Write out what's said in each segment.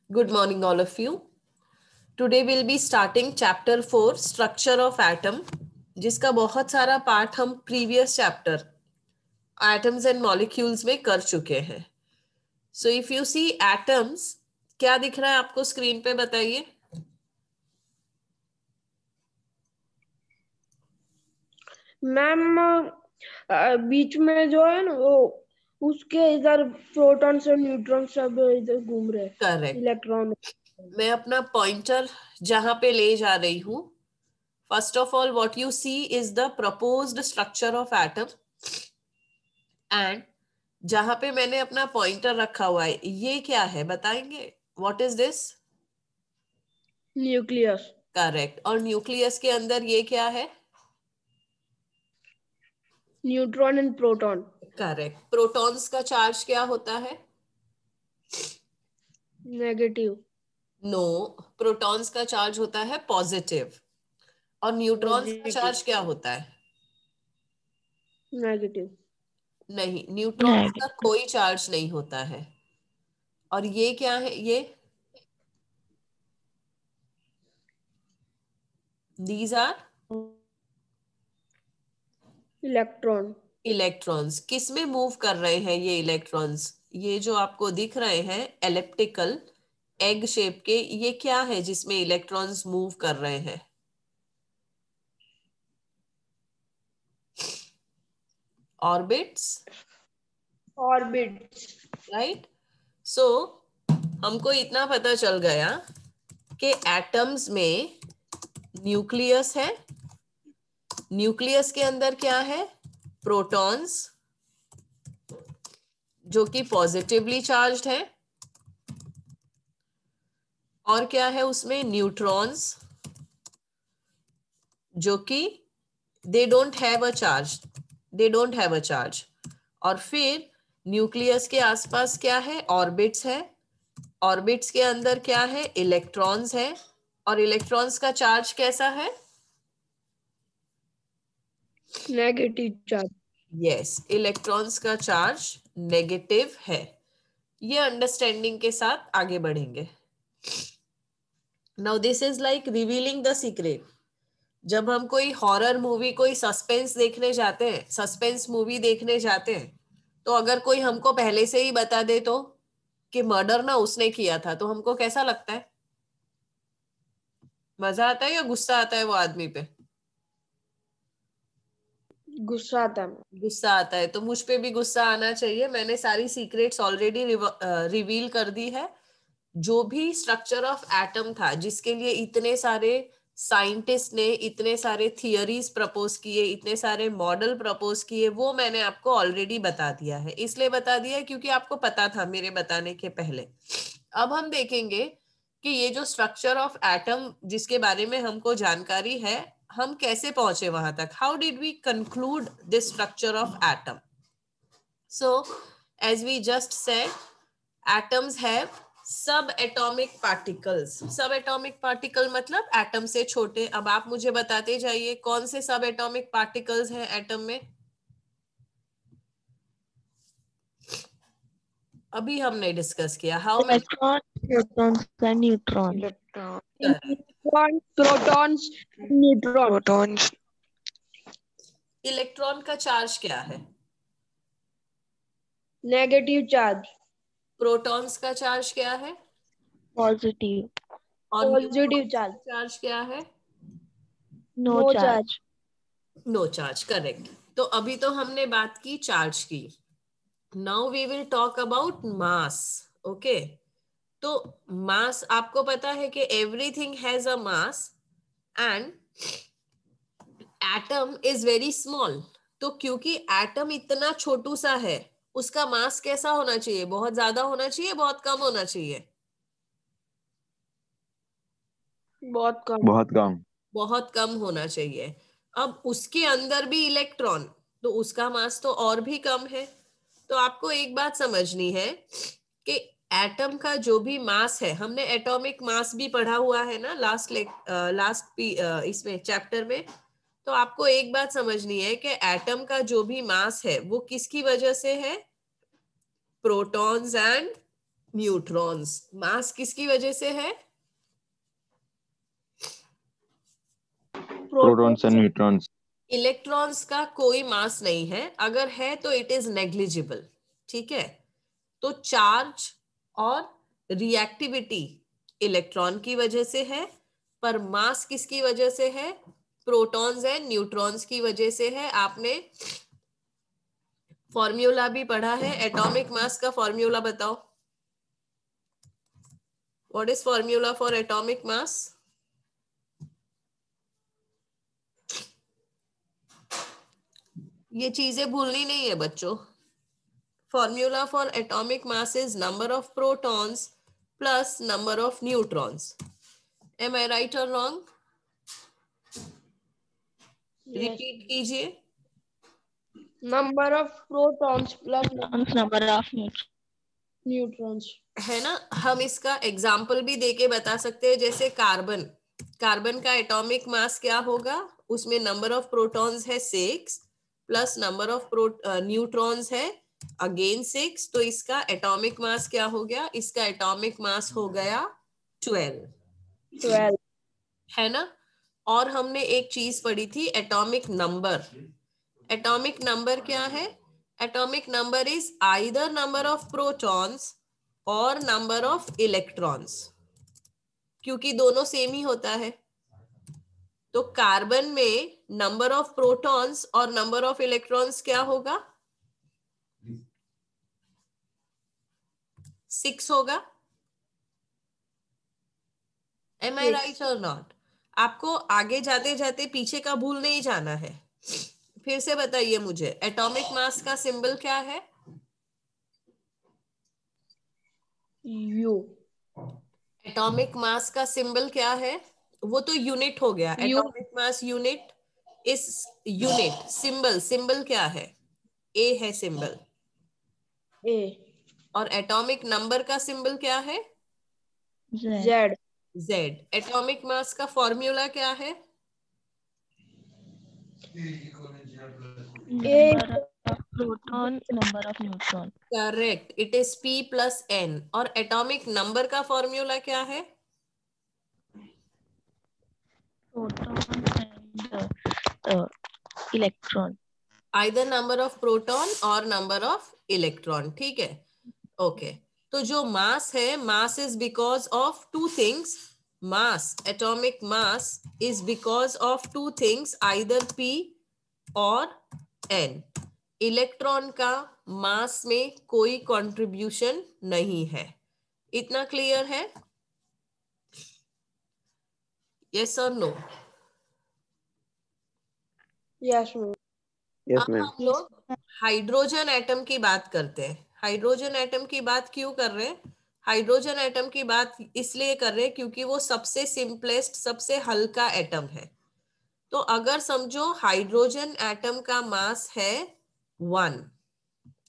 Good morning, all of you. Today we'll be starting chapter 4, structure of atom, जिसका बहुत सारा part हम previous chapter atoms and molecules में कर चुके हैं. So if you see atoms, क्या दिख रहा है आपको स्क्रीन पे बताइए. मैम बीच में जो है ना वो उसके इधर प्रोटॉन्स और न्यूट्रॉन सब इधर घूम रहे हैं. करेक्ट. इलेक्ट्रॉन. मैं अपना पॉइंटर जहां पे ले जा रही हूं. First of all what you see is the proposed structure of atom and जहां पे मैंने अपना पॉइंटर रखा हुआ है ये क्या है बताएंगे. What is this. Nucleus. Correct. और न्यूक्लियस के अंदर ये क्या है. Neutron and proton. Correct. Protons का चार्ज क्या होता है. नेगेटिव. नो. प्रोटॉन्स का चार्ज होता है पॉजिटिव. और न्यूट्रॉन्स का चार्ज क्या होता है. नेगेटिव. नहीं, न्यूट्रॉन्स का कोई चार्ज नहीं होता है. और ये क्या है. ये दीज आर इलेक्ट्रॉन. इलेक्ट्रॉन्स. किस में मूव कर रहे हैं ये इलेक्ट्रॉन्स. ये जो आपको दिख रहे हैं एलिप्टिकल एग शेप के, ये क्या है जिसमें इलेक्ट्रॉन्स मूव कर रहे हैं. ऑर्बिट्स. ऑर्बिट्स. राइट. सो हमको इतना पता चल गया कि एटम्स में न्यूक्लियस है. न्यूक्लियस के अंदर क्या है. प्रोटॉन्स जो कि पॉजिटिवली चार्ज्ड है. और क्या है उसमें. न्यूट्रॉन्स जो कि they don't have a charge. They don't have a charge. और फिर न्यूक्लियस के आसपास क्या है. ऑर्बिट्स है. ऑर्बिट्स के अंदर क्या है. इलेक्ट्रॉन्स है. और इलेक्ट्रॉन्स का चार्ज कैसा है. Negative charge. यस. इलेक्ट्रॉन्स का चार्ज नेगेटिव है. ये अंडरस्टैंडिंग के साथ आगे बढ़ेंगे. Now this is like revealing the secret. जब हम कोई हॉरर मूवी कोई सस्पेंस देखने जाते हैं, सस्पेंस मूवी देखने जाते हैं, तो अगर कोई हमको पहले से ही बता दे तो कि मर्डर ना उसने किया था, तो हमको कैसा लगता है. मजा आता है या गुस्सा आता है वो आदमी पे. गुस्सा आता है. गुस्सा आता है. तो मुझ पे भी गुस्सा आना चाहिए. मैंने सारी सीक्रेट्स ऑलरेडी रिवील कर दी है. जो भी स्ट्रक्चर ऑफ एटम था जिसके लिए इतने सारे साइंटिस्ट ने इतने सारे थियरीज प्रपोज किए, इतने सारे मॉडल प्रपोज किए, वो मैंने आपको ऑलरेडी बता दिया है. इसलिए बता दिया है क्योंकि आपको पता था मेरे बताने के पहले. अब हम देखेंगे कि ये जो स्ट्रक्चर ऑफ एटम जिसके बारे में हमको जानकारी है, हम कैसे पहुंचे वहां तक. How did we conclude this structure of atom. So as we just said, atoms have subatomic particles. Subatomic particle मतलब एटम से छोटे. अब आप मुझे बताते जाइए कौन से सब एटॉमिक पार्टिकल्स हैं एटम में. अभी हमने डिस्कस किया. How many. Protons and neutron. Protons. Neutron. Protons. Electron का चार्ज क्या है. Negative charge. प्रोटॉन्स का चार्ज क्या है. पॉजिटिव. और पॉजिटिव चार्ज. चार्ज क्या है. No charge. No charge. Correct. तो अभी तो हमने बात की चार्ज की. Now we will talk about mass. Okay. तो मास आपको पता है कि everything has a mass and atom is very small. तो क्योंकि एटम इतना छोटू सा है, उसका मास कैसा होना चाहिए. बहुत ज्यादा होना चाहिए, बहुत कम होना चाहिए. बहुत कम. बहुत कम. बहुत कम होना चाहिए. अब उसके अंदर भी इलेक्ट्रॉन, तो उसका मास तो और भी कम है. तो आपको एक बात समझनी है कि एटम का जो भी मास है, हमने एटॉमिक मास भी पढ़ा हुआ है ना लास्ट इसमें चैप्टर में. तो आपको एक बात समझनी है कि एटम का जो भी मास है वो किसकी वजह से है. Protons and neutrons. मास किसकी वजह से है? Protons and neutrons. इलेक्ट्रॉन्स का कोई मास नहीं है, अगर है तो इट इज नेग्लिजिबल। ठीक है, तो चार्ज और रिएक्टिविटी इलेक्ट्रॉन की वजह से है, पर मास किसकी वजह से है? प्रोटॉन्स एंड न्यूट्रॉन्स की वजह से है। आपने फॉर्मूला भी पढ़ा है, एटॉमिक मास का फॉर्मूला बताओ। What is formula for atomic mass? ये चीजें भूलनी नहीं है बच्चों। Formula for atomic mass is number of protons plus number of neutrons. Am I right और रॉन्ग? रिपीट कीजिए। Number of protons plus number of neutrons. है ना? हम इसका एग्जाम्पल भी देके बता सकते हैं, जैसे कार्बन। कार्बन का एटॉमिक मास क्या होगा? उसमें नंबर ऑफ प्रोटॉन्स है 6 प्लस नंबर ऑफ न्यूट्रॉन्स है अगेन 6, तो इसका एटॉमिक मास क्या हो गया? इसका एटॉमिक मास हो गया 12, है ना? और हमने एक चीज पढ़ी थी, एटॉमिक नंबर। एटॉमिक नंबर क्या है? Atomic number is either number of protons और नंबर ऑफ इलेक्ट्रॉन्स, क्योंकि दोनों सेम ही होता है। तो कार्बन में नंबर ऑफ प्रोटॉन्स और नंबर ऑफ इलेक्ट्रॉन्स क्या होगा? 6 होगा। एम आई राइट और नॉट? आपको आगे जाते जाते पीछे का भूल नहीं जाना है। फिर से बताइए मुझे, एटॉमिक मास का सिंबल क्या है? यू। एटॉमिक मास का सिंबल क्या है? वो तो यूनिट हो गया। यू। एटॉमिक मास यूनिट इस यूनिट। सिंबल, सिंबल क्या है? ए है सिंबल। ए। और एटॉमिक नंबर का सिंबल क्या है? जेड। जेड। एटॉमिक मास का फॉर्मूला क्या है? Proton number of neutron. Correct, it is P plus N। और एटॉमिक नंबर का फॉर्मूला क्या है? Proton and electron. Either number of proton और नंबर ऑफ इलेक्ट्रॉन। ठीक है, ओके। तो जो मास है, mass is because of two things. Mass, atomic mass is because of two things, either P और N। इलेक्ट्रॉन का मास में कोई कंट्रीब्यूशन नहीं है। इतना क्लियर है? यस और नो? Yes ma'am. यस अब मैम। हम लोग हाइड्रोजन एटम की बात करते हैं। हाइड्रोजन एटम की बात क्यों कर रहे हैं? हाइड्रोजन एटम की बात इसलिए कर रहे हैं क्योंकि वो सबसे सिंपलेस्ट, सबसे हल्का एटम है। तो अगर समझो हाइड्रोजन एटम का मास है 1,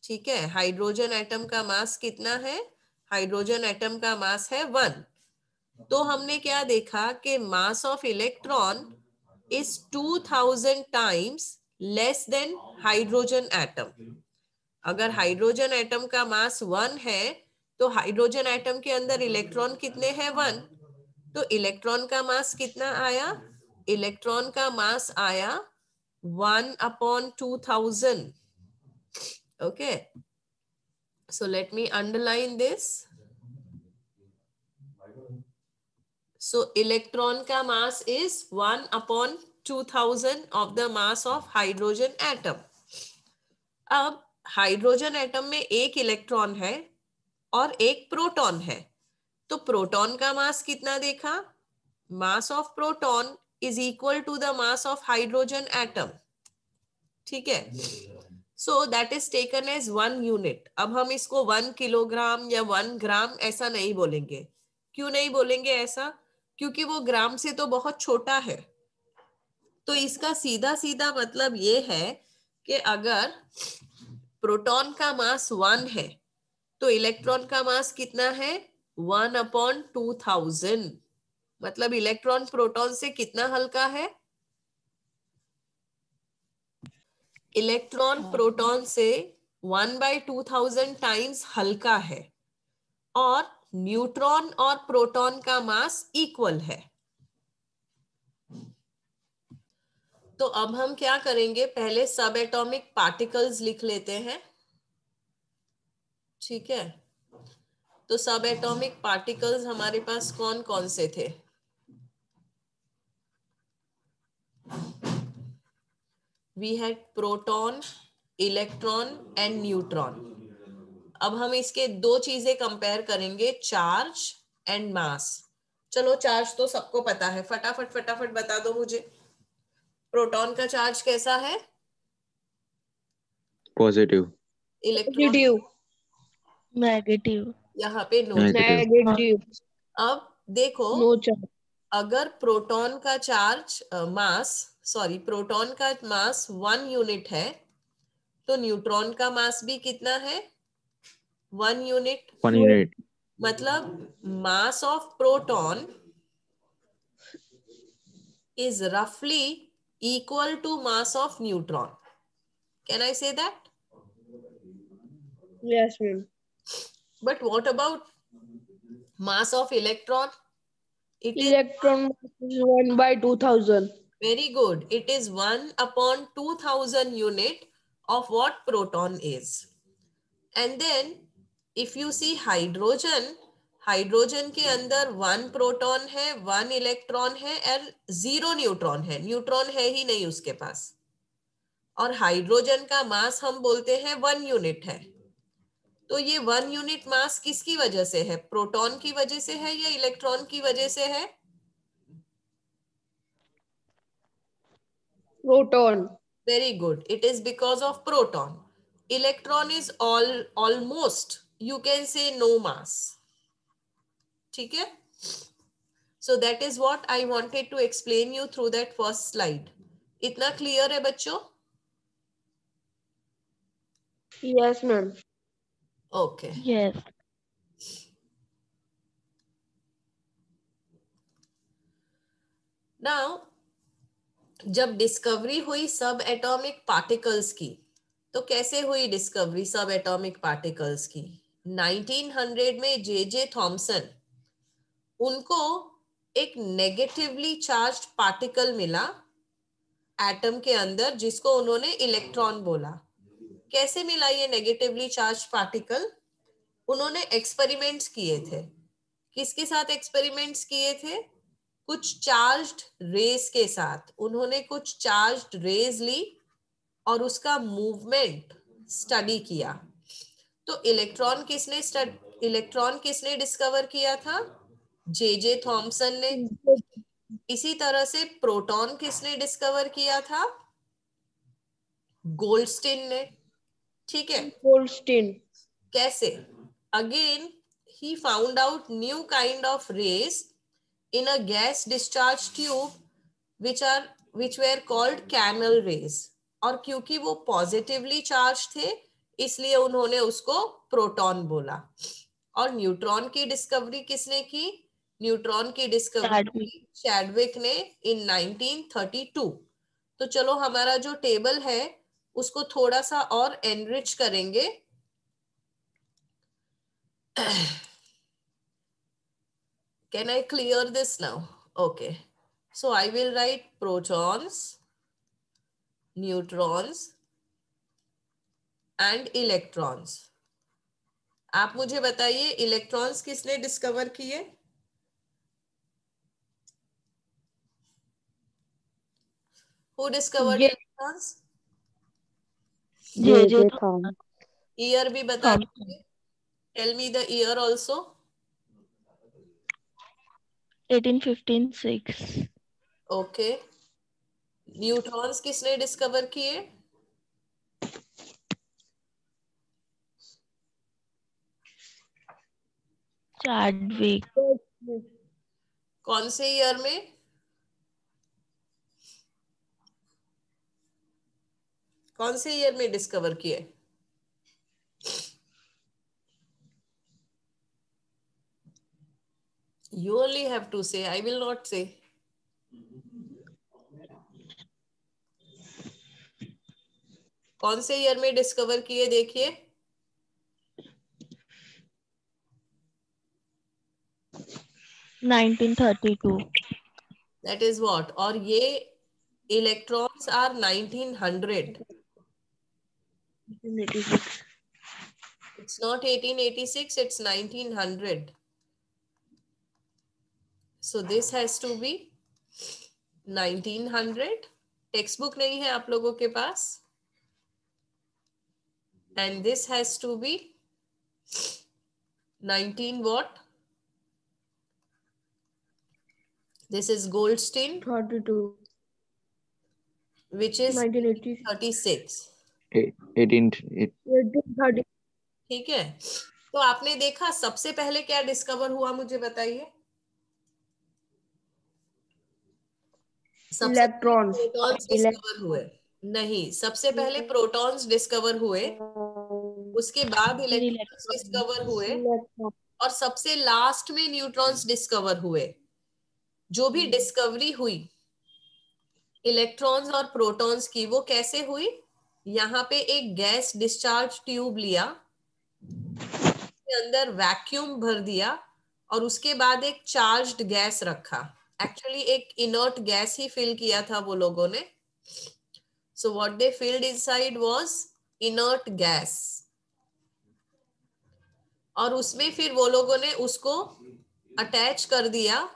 ठीक है? हाइड्रोजन एटम का मास कितना है? हाइड्रोजन एटम का मास है 1। तो हमने क्या देखा कि mass of electron is 2000 times less than hydrogen atom. अगर हाइड्रोजन एटम का मास 1 है तो हाइड्रोजन एटम के अंदर इलेक्ट्रॉन कितने हैं? 1। तो इलेक्ट्रॉन का मास कितना आया? इलेक्ट्रॉन का मास आया 1/2000। Okay, so let me underline this. So electron का mass is 1/2000 of the mass of hydrogen atom. अब हाइड्रोजन एटम में एक इलेक्ट्रॉन है और एक प्रोटॉन है। तो प्रोटॉन का मास कितना देखा? Mass of proton is equal to the mass of hydrogen atom. ठीक है, so that is taken as 1 unit. अब हम इसको 1 किलोग्राम या 1 ग्राम ऐसा नहीं बोलेंगे। क्यों नहीं बोलेंगे ऐसा? क्योंकि वो ग्राम से तो बहुत छोटा है। तो इसका सीधा सीधा मतलब ये है कि अगर प्रोटॉन का मास 1 है तो इलेक्ट्रॉन का मास कितना है? 1/2000। मतलब इलेक्ट्रॉन प्रोटॉन से कितना हल्का है? इलेक्ट्रॉन प्रोटॉन से 1/2000 टाइम्स हल्का है। और न्यूट्रॉन और प्रोटॉन का मास इक्वल है। तो अब हम क्या करेंगे, पहले सब एटॉमिक पार्टिकल्स लिख लेते हैं। ठीक है, तो सब एटॉमिक पार्टिकल्स हमारे पास कौन कौन से थे? We had proton, electron and neutron. अब हम इसके दो चीजें कंपेयर करेंगे, चार्ज एंड मास। चलो चार्ज तो सबको पता है, फटाफट फटाफट बता दो मुझे। प्रोटॉन का चार्ज कैसा है? पॉजिटिव। Electron negative. नेगेटिव। यहाँ पे नो। नेगेटिव। नेगेटिव। अब देखो, नो चार्ज। अगर प्रोटॉन का चार्ज मास प्रोटॉन का मास 1 यूनिट है, तो न्यूट्रॉन का मास भी कितना है? 1 यूनिट। 1 यूनिट। मतलब मास of proton is roughly equal to mass of neutron. Can I say that? Yes, ma'am. But what about mass of electron? It is Electron is 1/2000. very good. It is 1 upon 2000 unit of what proton is. And then if you see hydrogen, hydrogen के अंदर 1 proton है, 1 electron है और 0 neutron है। Neutron है ही नहीं उसके पास। और हाइड्रोजन का मास हम बोलते हैं 1 यूनिट है। तो ये 1 यूनिट मास किसकी वजह से है? प्रोटॉन की वजह से है या इलेक्ट्रॉन की वजह से है? Proton. Very good. It is because of proton. Electron is almost, you can say, no mass. ठीक है? So that is what I wanted to explain you through that first slide. इतना clear है बच्चों? Yes, ma'am. Okay. Yes. Now, जब discovery हुई सब atomic particles की, तो कैसे हुई डिस्कवरी सब एटॉमिक पार्टिकल्स की? 1900 में जे थॉमसन, उनको एक नेगेटिवली चार्ज्ड पार्टिकल मिला एटम के अंदर, जिसको उन्होंने इलेक्ट्रॉन बोला। कैसे मिला ये नेगेटिवली चार्ज्ड पार्टिकल? उन्होंने एक्सपेरिमेंट्स किए थे। किसके साथ एक्सपेरिमेंट्स किए थे? कुछ चार्ज्ड रेज के साथ। उन्होंने कुछ चार्ज्ड रेज ली और उसका मूवमेंट स्टडी किया। तो इलेक्ट्रॉन किसने डिस्कवर किया था? जे थॉमसन ने। इसी तरह से प्रोटॉन किसने डिस्कवर किया था? गोल्डस्टीन ने। ठीक है, Goldstein. कैसे? Again he found out new kind of rays in a gas discharge tube which were called canal rays। और क्योंकि वो पॉजिटिवली चार्ज थे, इसलिए उन्होंने उसको प्रोटॉन बोला। और न्यूट्रॉन की डिस्कवरी किसने की? न्यूट्रॉन की डिस्कवरी चैडविक ने इन 1932। तो चलो हमारा जो टेबल है उसको थोड़ा सा और एनरिच करेंगे। Can I clear this now? Okay. So I will write protons, neutrons and electrons. आप मुझे बताइए इलेक्ट्रॉन्स किसने डिस्कवर किए? Who discovered J. electrons? J Thom. Year भी बता थॉमसन। दीजिए। Tell me the year also. 1856। Okay. Neutrons किसने discover किए? चैडविक। कौन से ईयर में? कौन से ईयर में डिस्कवर किए? You only have to say, I will not say. कौन से ईयर में डिस्कवर किए देखिए? 1932. That is what? और ये electrons are 1900. 1886. It's not 1886, it's 1900. So this has to be 1900. Text book नहीं है आप लोगों के पास. And this has to be 19 what? This is Goldstein, 32. which is 1986. 36. 1830. ठीक है. तो आपने देखा सबसे पहले क्या डिस्कवर हुआ, मुझे बताइए. सबसे Electrons. प्रोटॉन्स डिस्कवर हुए. नहीं, सबसे पहले प्रोटॉन्स डिस्कवर हुए, उसके बाद फिर इलेक्ट्रॉन्स डिस्कवर हुए, Electron. और सबसे लास्ट में न्यूट्रॉन्स डिस्कवर हुए. जो भी डिस्कवरी हुई इलेक्ट्रॉन्स और प्रोटॉन्स की, वो कैसे हुई? यहाँ पे एक गैस डिस्चार्ज ट्यूब लिया, अंदर वैक्यूम भर दिया, और उसके बाद एक चार्ज्ड गैस रखा. एक्चुअली एक इनर्ट गैस ही फिल किया था वो लोगों ने. So what they field inside was inert gas, और उसमें फिर वो लोगों ने उसको अटैच कर दिया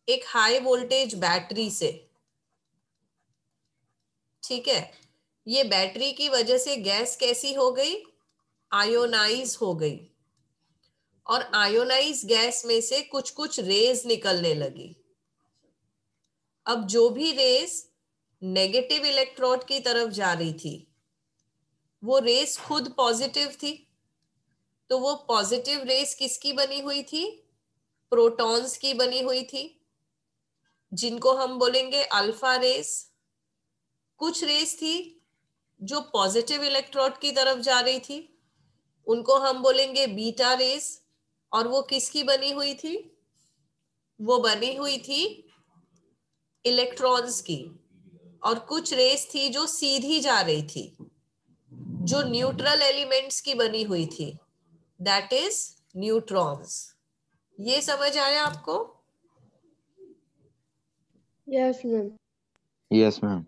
एक हाई वोल्टेज बैटरी से. ठीक है. ये बैटरी की वजह से गैस कैसी हो गई? आयोनाइज हो गई, और आयोनाइज गैस में से कुछ कुछ रेज निकलने लगी. अब जो भी रेस नेगेटिव इलेक्ट्रोड की तरफ जा रही थी, वो रेस खुद पॉजिटिव थी. तो वो पॉजिटिव रेस किसकी बनी हुई थी? प्रोटॉन्स की बनी हुई थी, जिनको हम बोलेंगे अल्फा रेस. कुछ रेस थी जो पॉजिटिव इलेक्ट्रोड की तरफ जा रही थी, उनको हम बोलेंगे बीटा रेस. और वो किसकी बनी हुई थी? वो बनी हुई थी इलेक्ट्रॉन्स की. और कुछ रेस थी जो सीधी जा रही थी, जो न्यूट्रल एलिमेंट्स की बनी हुई थी, दैट इज न्यूट्रॉन्स. ये समझ आया आपको? Yes, ma'am. Yes, ma'am.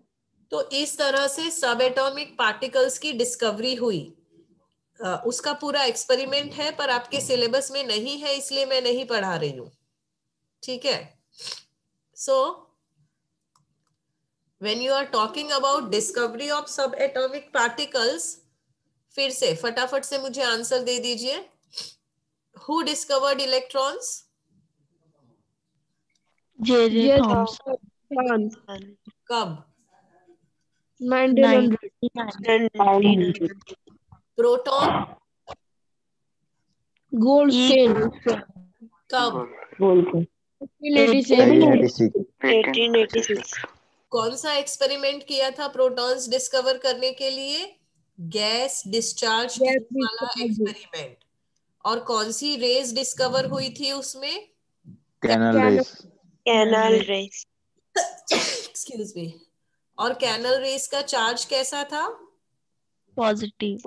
तो इस तरह से सब एटॉमिक पार्टिकल्स की डिस्कवरी हुई. उसका पूरा एक्सपेरिमेंट है, पर आपके सिलेबस में नहीं है, इसलिए मैं नहीं पढ़ा रही हूँ. ठीक है. सो when you are talking about discovery of subatomic particles, फिर से फटाफट से मुझे आंसर दे दीजिए. Who discovered electrons? J.J. J. Thomson. Thomson. कब? 1900. 1900. Proton Goldstein. कब? 1886. 1886. कौन सा एक्सपेरिमेंट किया था प्रोटॉन्स डिस्कवर करने के लिए? गैस डिस्चार्ज Gas ट्यूब वाला discharge. एक्सपेरिमेंट. और कौन सी रेज डिस्कवर हुई थी उसमें? Canal Canal. race. Canal race. Excuse me. और कैनल रेस का चार्ज कैसा था? Positive.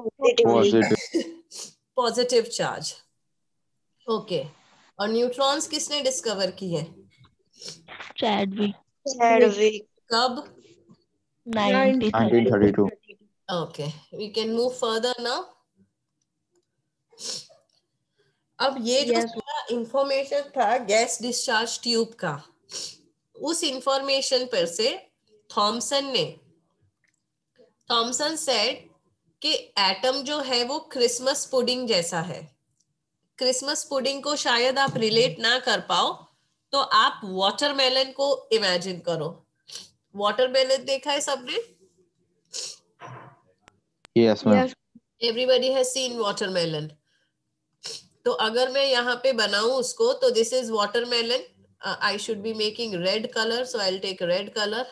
Positive. Positive charge. Okay. और न्यूट्रॉन्स किसने डिस्कवर किए? Chadwick. कब? 1930. 1932. Okay, we can move further now. अब ये जो Yes. पूरा इंफॉर्मेशन था गैस डिस्चार्ज ट्यूब का, उस इंफॉर्मेशन पर से थॉमसन सेड कि एटम जो है वो क्रिसमस पुडिंग जैसा है. क्रिसमस पुडिंग को शायद आप रिलेट ना कर पाओ, तो आप वाटरमेलन को इमेजिन करो. वाटरमेलन देखा है सबने? Yes, ma'am. Yes. Everybody has seen watermelon. तो अगर मैं यहाँ पे बनाऊं उसको, तो this is watermelon. I should be making red colour, so I will take red colour.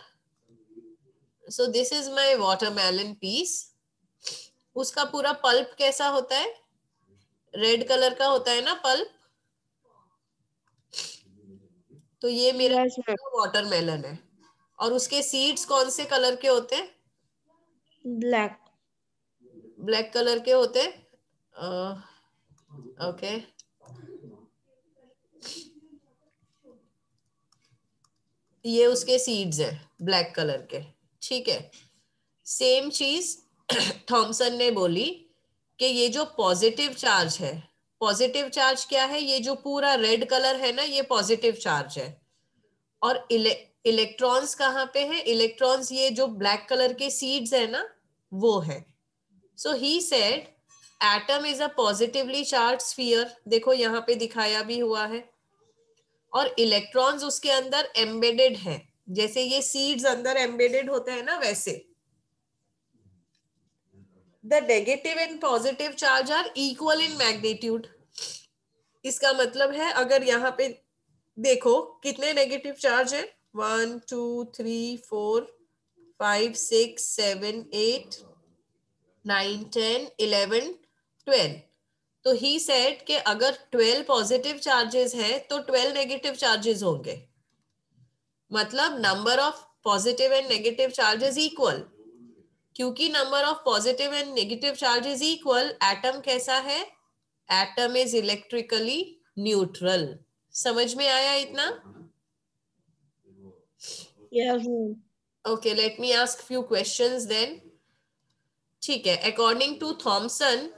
So this is my watermelon piece. उसका पूरा पल्प कैसा होता है? रेड कलर का होता है ना पल्प. तो ये मेरा Yes, ma'am. वाटरमेलन है. और उसके सीड्स कौन से कलर के होते हैं? Black. ब्लैक कलर के होते हैं. ओके. ये उसके सीड्स है ब्लैक कलर के, ठीक है। सेम चीज थॉमसन ने बोली कि ये जो पॉजिटिव चार्ज है, पॉजिटिव चार्ज क्या है, ये जो पूरा रेड कलर है ना, ये पॉजिटिव चार्ज है। और इलेक्ट्रॉन्स कहाँ पे है, इलेक्ट्रॉन्स ये जो ब्लैक कलर के सीड्स है ना, वो है। So he said atom is a positively charge sphere, देखो यहाँ पे दिखाया भी हुआ है। और इलेक्ट्रॉन्स उसके अंदर एम्बेडेड है, जैसे ये सीड्स अंदर एम्बेडेड होते हैं ना, वैसे। The negative and positive charge are equal in magnitude. इसका मतलब है अगर यहाँ पे देखो कितने नेगेटिव चार्ज है, 1 2 3 4 5 6 7 8 9 10 11 12। तो ही सेड कि अगर 12 पॉजिटिव चार्जेस है तो 12 नेगेटिव चार्जेस होंगे, मतलब number of positive and negative charges equal. क्योंकि number of positive and negative charges equal, atom कैसा है, एटम इज इलेक्ट्रिकली न्यूट्रल। समझ में आया इतना? Yes, ma'am. Okay, let me ask few questions then. ठीक है, अकॉर्डिंग टू थॉमसन